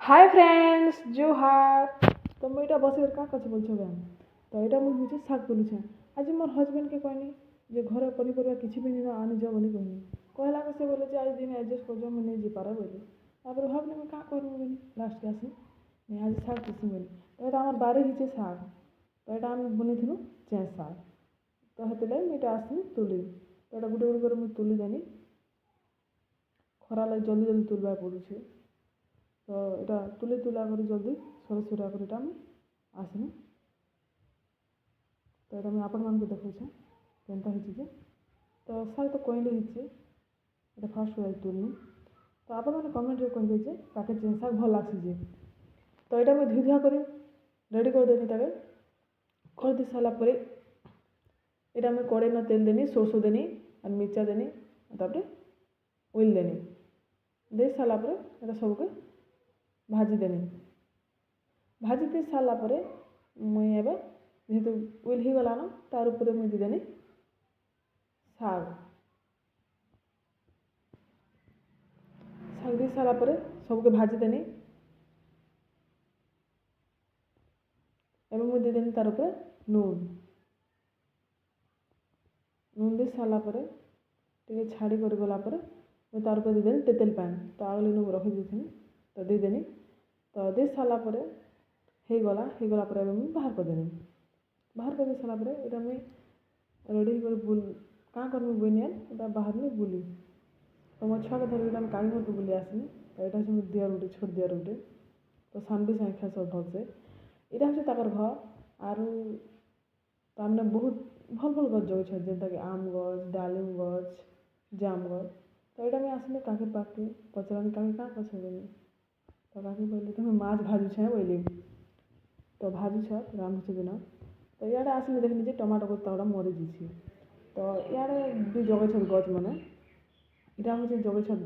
Hi friends जोहार। तो मुझे इटा बस क्या कछ बोल छे तो यहाँ मुझे शाग तुलुछे। आज मोर हजबैंड के कहनी जे घर पनीपरिया किसी भी नहीं आनी जा बोली कहनी कहला से बोले आज दिन एडजस्ट कर मुझे नहीं जीपार बोली तापर भावनी मुझे क्या करमु बोली लास्ट के आसी नहीं आज शाग तुलसी बोली तो यहाँ आम बारे हिचे शाग तो यहाँ आम बुनी थी चें शाग तो हेतु मुझे आसनी तुली तो यहाँ गोटे गोटे मुझे तुली देनी खरा लगे जल्दी जल्दी तुलवा पड़ुछे तो এটা তুলে তুলা করে জলদি সরসরা করে এটা আমি আসিনি তো এটা আমি ଆପଣମାନଙ୍କୁ ଦେଖାଉଛେ କେନ୍ତା ହେଇଛି ଯେ ତ ଶାଗ ତ କହିଲେ ହେଇଛି এটা ফার্স্ট করে তুলନି তো ଆପଣମାନେ କମେଣ୍ଟରେ କହିବେ ଯେ ତାକେ ଶାଗ ଭଲ ଲାଗ୍ସି ଯେ ତ এটা আমি ଧୁଇ ଧୁଆ କରି ରେଡ଼ି କରିଦେନି ତାକେ କରିଦେଇ ସାରିଲା ପରେ এটা আমি କଡ଼େଇନ ତେଲ ଦେନି ସୋରିଷ ଦେନି আর ମିର୍ଚା ଦେନି ତାପରେ ଅଏଲ୍ ଦେନି ଦେଇ ସାରିଲା ପରେ এটা ସବୁকে भाजी देनी भाजी दे सारा मुई एवं जेहेतु उइल ही गलान तार ऊपर मुझे देनी शाग शाग दे सारा सबके भाजी देनी एवं मुझे देनी तार ऊपर नून नून दे सारा टे छाड़ी कर गला मुझे तार ऊपर देदेनी तेतेल पानी तो आगे रखी दी तो देदेनी तो दे सारा हो गला बाहर करदेनी बाहर कर सारा यहाँ मुझे रेडी कर बुल क्या करमी बुनियान यहाँ बाहर में बुली तो मो छुआ के धर यहाँ काली घर को बुली आसनी तो यहाँ हूँ दियर गोटे छोट दियर गोटे तो सान भी संख्या सब भल से यहाँ हूँ ताकर घर आरु तामने बहुत भल भल गछ जगह जेनता कि आम गछ डालिम गछ जाम गछ तो यहाँ मुझे आसनी काकी पाके पचरानी काकी क्या गछ बोली तो काकी कहली तुम माछ भाजु छे बोली तो भाजु छ रांधुछ दिन तो इे आसने देखनी जे टमाटो गछ तक मरी जाइए तो इे भी जगह गछ मैंने यहाँ हूँ जगह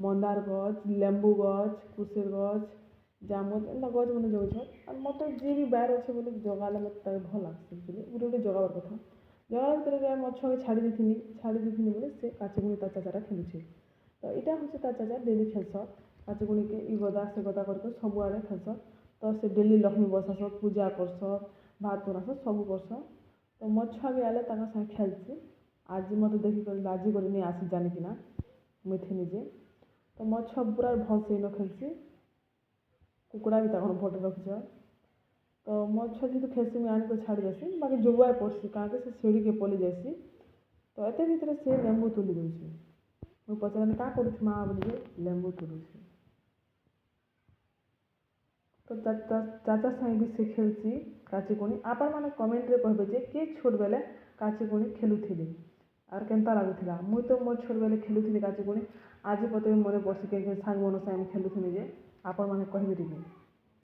मंदार गछ लेंबू गछ कुसेर गछ जाम गछ एंता गछ मैंने जगह और मत जी भी बाहर अच्छे बोले जगाले मत भल लगे गोटे गोटे जगार कथा जगार भर मो छुआ छाड़ी दी बोले से काचीगुणी ता चाचाटा खेलुचे तो यहाँ हूँ ता चाचा डेली खेलस काचीगुणी के इ गदा से गदा करके सबुआड़े खेलस तो से डेली लक्ष्मी बसास पूजा करस भात बनास सब करस तो मो छुआ भी आए संगे खेलसी आज मत देखिक लाजी कर नहीं आसी जानिकिना मुई थी निजे तो मो छुआ पूरा भल से इन खेलसी कुकुड़ा भी तक भोटे रखीच तो मो छुआ जी खेलसी मुझे आनिक छाड़ी देसी बाकी जोगुआ पड़सी कहीं से सीढ़ी के पलि जासी तो एत भर से लेंबू तुली दूसरी मुझे पचारे क्या करूँ माँ बोली लेंबू तुलुची तो चाचा संगे भी से खेलसी काचीगुणी आपण मैंने कमेंट रे कहबे जे किए छोट बेले काचीगुणी खेलुथिले आर केनता लागुथिला मुई तो मो छोट बेले खेलुथिली काचीगुणी आज पते मोरे बसी के साग मन से खेलुथिली जे आपण मैंने कहबे टिके।